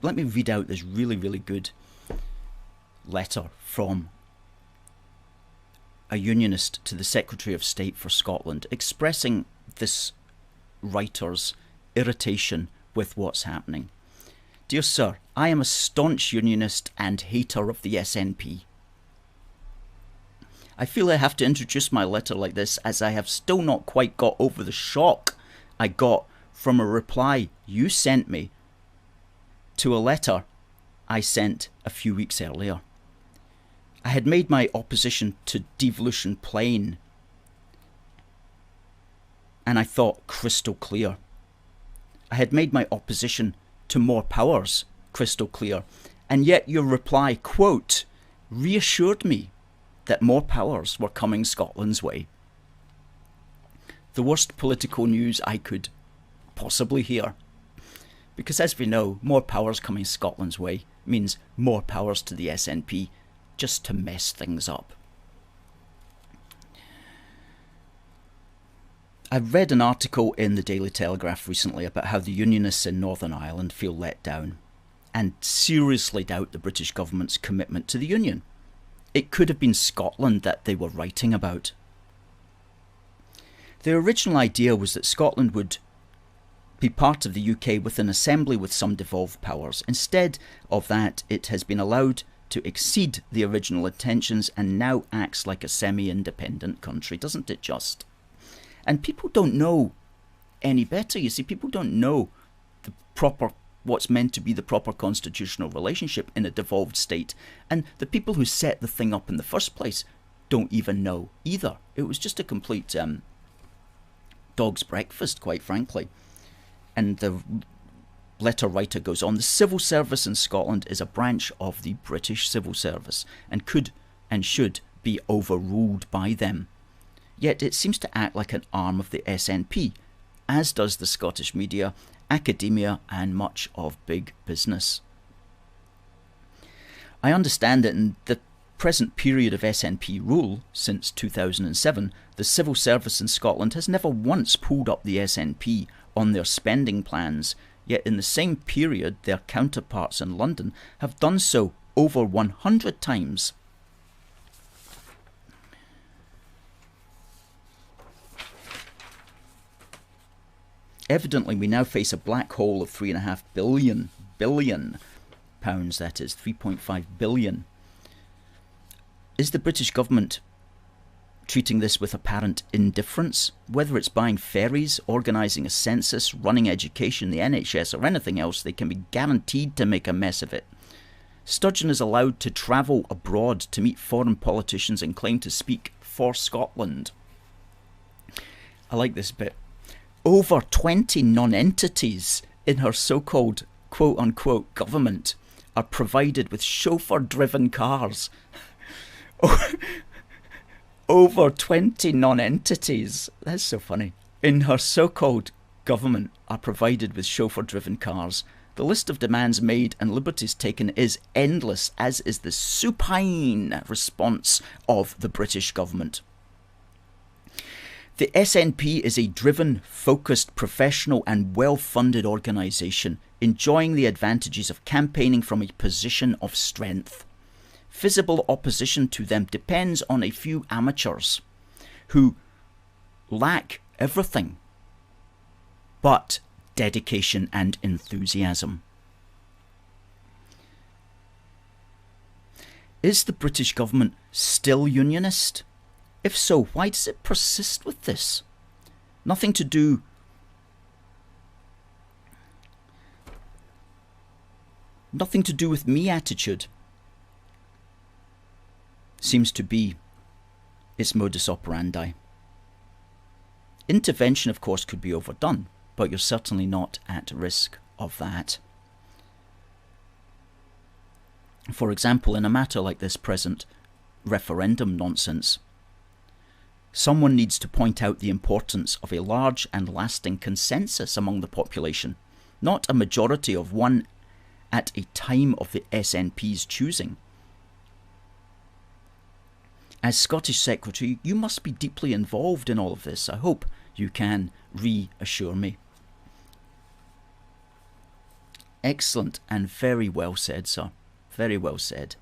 Let me read out this really, really good letter from a unionist to the Secretary of State for Scotland, expressing this writer's irritation with what's happening. Dear Sir, I am a staunch unionist and hater of the SNP. I feel I have to introduce my letter like this, as I have still not quite got over the shock I got from a reply you sent me to a letter I sent a few weeks earlier. I had made my opposition to devolution plain, and I thought crystal clear. I had made my opposition to more powers crystal clear, and yet your reply, quote, reassured me that more powers were coming Scotland's way. The worst political news I could possibly hear. Because as we know, more powers coming Scotland's way means more powers to the SNP, just to mess things up. I've read an article in the Daily Telegraph recently about how the Unionists in Northern Ireland feel let down and seriously doubt the British government's commitment to the Union. It could have been Scotland that they were writing about. Their original idea was that Scotland would be part of the UK with an assembly with some devolved powers. Instead of that, it has been allowed to exceed the original intentions and now acts like a semi-independent country, doesn't it just? And people don't know any better, you see. People don't know the proper, what's meant to be the proper constitutional relationship in a devolved state. And the people who set the thing up in the first place don't even know either. It was just a complete dog's breakfast, quite frankly. And the letter writer goes on, the civil service in Scotland is a branch of the British civil service and could and should be overruled by them. Yet it seems to act like an arm of the SNP, as does the Scottish media, academia and much of big business. I understand that in the present period of SNP rule, since 2007, the civil service in Scotland has never once pulled up the SNP on their spending plans, yet in the same period their counterparts in London have done so over 100 times. Evidently, we now face a black hole of £3.5 billion pounds, that is, 3.5 billion. Is the British government treating this with apparent indifference? Whether it's buying ferries, organising a census, running education, the NHS or anything else, they can be guaranteed to make a mess of it. Sturgeon is allowed to travel abroad to meet foreign politicians and claim to speak for Scotland. I like this bit. Over 20 non-entities in her so-called quote-unquote government are provided with chauffeur-driven cars. Over 20 non-entities, that's so funny, in her so-called government are provided with chauffeur-driven cars. The list of demands made and liberties taken is endless, as is the supine response of the British government. The SNP is a driven, focused, professional and well-funded organisation, enjoying the advantages of campaigning from a position of strength. Visible opposition to them depends on a few amateurs who lack everything but dedication and enthusiasm. Is the British government still unionist? If so, why does it persist with this? Nothing to do with me attitude seems to be its modus operandi. Intervention, of course, could be overdone, but you're certainly not at risk of that. For example, in a matter like this present referendum nonsense, someone needs to point out the importance of a large and lasting consensus among the population, not a majority of one at a time of the SNP's choosing. As Scottish Secretary, you must be deeply involved in all of this. I hope you can reassure me. Excellent and very well said, sir. Very well said.